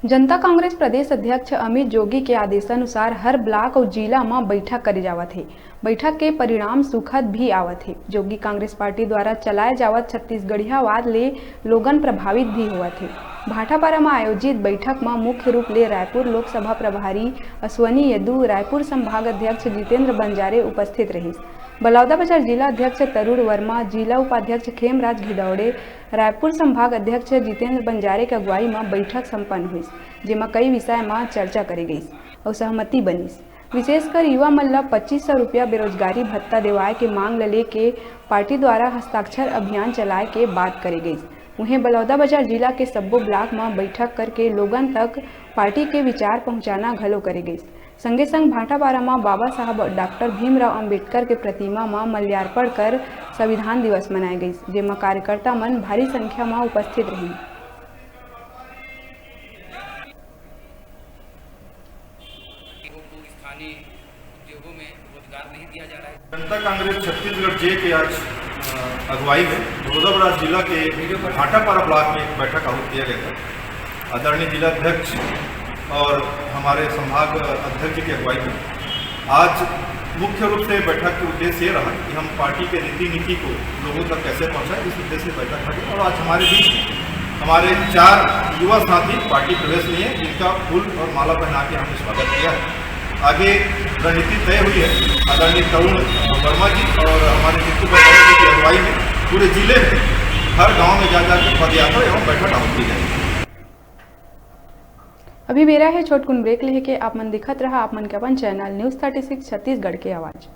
जनता कांग्रेस प्रदेश अध्यक्ष अमित जोगी के आदेशानुसार हर ब्लॉक और जिला में बैठक करे जावत है। बैठक के परिणाम सुखद भी आवत है। जोगी कांग्रेस पार्टी द्वारा चलाए जावत छत्तीसगढ़ियावाद ले लोगन प्रभावित भी हुआ थे। भाटापारा में आयोजित बैठक में मुख्य रूप ले रायपुर लोकसभा प्रभारी अश्वनी यदू, रायपुर संभाग अध्यक्ष जितेंद्र बंजारे उपस्थित रही। बलौदाबाजार जिला अध्यक्ष तरुण वर्मा, जिला उपाध्यक्ष खेमराज घिदौड़े, रायपुर संभाग अध्यक्ष जितेंद्र बंजारे के अगुवाई में बैठक संपन्न हुई, जेमा कई विषय में चर्चा करी गई और सहमति बनी। विशेषकर युवा मन ला 2500 रुपया बेरोजगारी भत्ता देवाए के मांग ले के पार्टी द्वारा हस्ताक्षर अभियान चलाए के बात करी गई। उन्हें बलौदाबाजार जिला के सब्बो ब्लॉक में बैठक करके लोगन तक पार्टी के विचार पहुंचाना घलो करे गई। संगे संग भाटापारा में बाबा साहब डॉक्टर भीमराव अंबेडकर के प्रतिमा में माल्यार्पण कर संविधान दिवस मनाए गई, जेमा कार्यकर्ता मन भारी संख्या में उपस्थित रही। जनता कांग्रेस छत्तीसगढ़ जे के आज अगुवाई में बलौदाबाजार जिला के भाटापारा ब्लॉक में एक बैठक आहूत किया गया था। आदरणीय जिलाध्यक्ष और हमारे संभाग अध्यक्ष की अगुवाई में आज मुख्य रूप से बैठक का उद्देश्य ये रहा कि हम पार्टी के नीति को लोगों तक कैसे पहुंचाएं, इस उद्देश्य से बैठक रही। और आज हमारे बीच हमारे 4 युवा साथी पार्टी प्रवेश लिए, जिनका फूल और माला पहना के हमने स्वागत किया है। आगे रणनीति तय हुई है। आदरणीय तरुण वर्मा जी और हमारे जितू बंजारे की अगुवाई में पूरे जिले में हर गांव में जा जाकर पदयात्रा एवं बैठक आहूत की जाएगी। अभी बेरा है छोटकुन ब्रेक लेके आप मन दिखत रहा आप मन के अपन चैनल न्यूज़ 36 छत्तीसगढ़ के आवाज़।